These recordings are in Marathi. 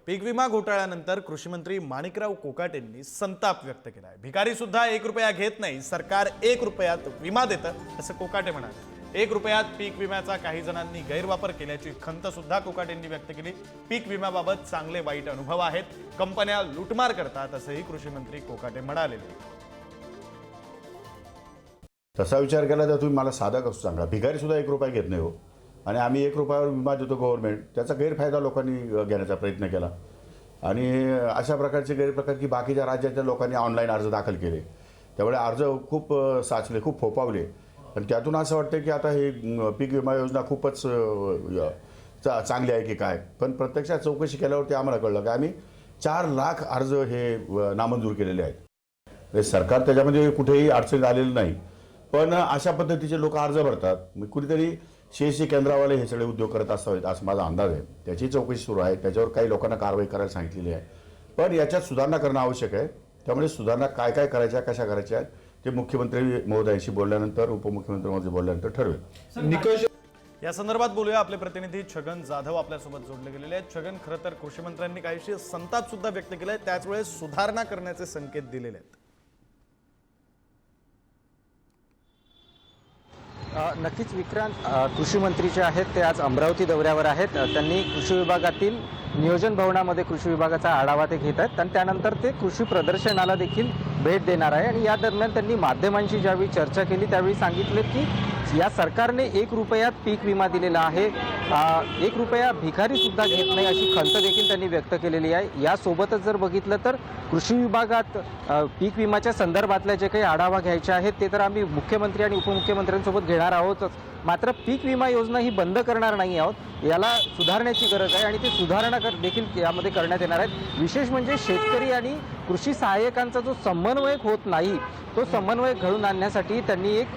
पीक विमा घोटाळ्यानंतर कृषी मंत्री माणिकराव कोकाटेंनी संताप व्यक्त केला आहे। भिकारी सुद्धा 1 रुपया घेत नाही, सरकार 1 रुपयात विमा देतं असं कोकाटे म्हणाले। 1 रुपयात पीक विम्याचा काही जणांनी गैरवापर केल्याची खंत सुद्धा कोकाटेंनी व्यक्त केली। पीक विम्याबाबत चांगले वाईट अनुभव आहेत, कंपन्या लुटमार करतात असंही कृषी मंत्री कोकाटे म्हणाले। तसा विचार केला तर तुम्ही मला साधा कसं सांगा, भिकारी सुद्धा 1 रुपया घेत नाही हो, आणि आम्ही 1 रुपयावर विमा देतो गव्हर्नमेंट, त्याचा गैरफायदा लोकांनी घेण्याचा प्रयत्न केला आणि अशा प्रकारचे गैरप्रकार की बाकीच्या राज्यातल्या लोकांनी ऑनलाईन अर्ज दाखल केले, त्यामुळे अर्ज खूप साचले, खूप फोपावले आणि त्यातून असं वाटतं की आता हे पीक विमा योजना खूपच चांगली आहे की काय। पण प्रत्यक्षात चौकशी केल्यावरती आम्हाला कळलं की आम्ही 4 लाख अर्ज हे नामंजूर केलेले आहेत। सरकार त्याच्यामध्ये कुठेही अडचण आलेली नाही, पण अशा पद्धतीचे लोक अर्ज भरतात, कुणीतरी शेती केंद्रावाले हे सगळे उद्योग करत असावेत असं माझा अंदाज आहे। त्याची चौकशी सुरू आहे, त्याच्यावर काही लोकांना कारवाई करायला सांगितलेली आहे, पण याच्यात सुधारणा करणं आवश्यक आहे। त्यामुळे सुधारणा काय काय करायच्या, कशा करायच्या ते मुख्यमंत्री महोदयांशी बोलल्यानंतर, उपमुख्यमंत्री महोदय बोलल्यानंतर ठरवेल। निकष या संदर्भात बोलूया, आपले प्रतिनिधी छगन जाधव आपल्यासोबत जोडले गेलेले आहेत। छगन, खरं तर कृषी मंत्र्यांनी काहीशी संताप सुद्धा व्यक्त केलाय, त्याच वेळेस सुधारणा करण्याचे संकेत दिलेले आहेत। नक्कीच विक्रांत, कृषी मंत्री जे आहेत ते आज अमरावती दौऱ्यावर आहेत। त्यांनी कृषी विभागातील नियोजन भवनामध्ये कृषी विभागाचा आढावा ते घेत आहेत आणि त्यानंतर ते कृषी प्रदर्शनाला देखील भेट देणार आहे आणि या दरम्यान त्यांनी माध्यमांशी ज्यावेळी चर्चा केली त्यावेळी सांगितले की या सरकारने 1 रुपयात पीक विमा दिलेला आहे, 1 रुपया भिकारी सुद्धा घेत नाही अशी खंत देखील त्यांनी व्यक्त केलेली आहे। यासोबतच जर बघितलं तर कृषी विभागात पीक विम्याच्या संदर्भातल्या जे काही आढावा घ्यायचे आहेत ते तर आम्ही मुख्यमंत्री आणि उपमुख्यमंत्र्यांसोबत घेणार आहोतच, मात्र पीक विमा योजना ही बंद करणार नाही आहोत, याला सुधारण्याची गरज आहे आणि ते सुधारणा देखील यामध्ये करण्यात येणार आहेत। विशेष म्हणजे शेतकरी आणि कृषी सहाय्यकांचा जो समन्वय होत नाही तो समन्वय घडून आणण्यासाठी त्यांनी एक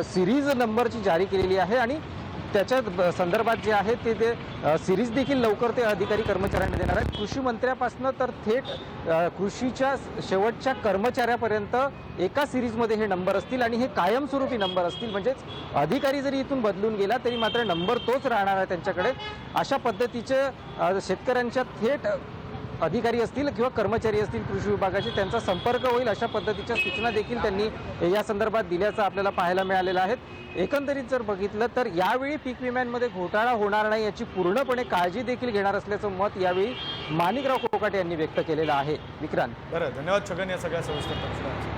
सिरीज नंबरची जारी केलेली आहे आणि त्याच्या संदर्भात जे आहे ते सिरीज देखील लवकर ते अधिकारी कर्मचाऱ्यांना देणार आहेत। कृषी मंत्र्यापासून तर थेट कृषीच्या शेवटच्या कर्मचाऱ्यापर्यंत एका सिरीजमध्ये हे नंबर असतील आणि हे कायमस्वरूपी नंबर असतील, म्हणजेच अधिकारी जरी इथून बदलून गेला तरी मात्र नंबर तोच राहणार आहे त्यांच्याकडे। अशा पद्धतीचे शेतकऱ्यांच्या थेट अधिकारी असतील किंवा कर्मचारी असतील कृषी विभागाचे त्यांचा संपर्क होईल अशा पद्धतीच्या सूचना देखील त्यांनी या संदर्भात दिल्याचं आपल्याला पाहायला मिळालेलं आहे। एकंदरीत जर बघितलं तर यावेळी पीक विम्यांमध्ये घोटाळा होणार नाही याची पूर्णपणे काळजी देखील घेणार असल्याचं मत यावेळी माणिकराव कोकाटे यांनी व्यक्त केलेलं आहे। विक्रांत, बरं, धन्यवाद छगन या सगळ्या सविस्तर तपशिलांसाठी।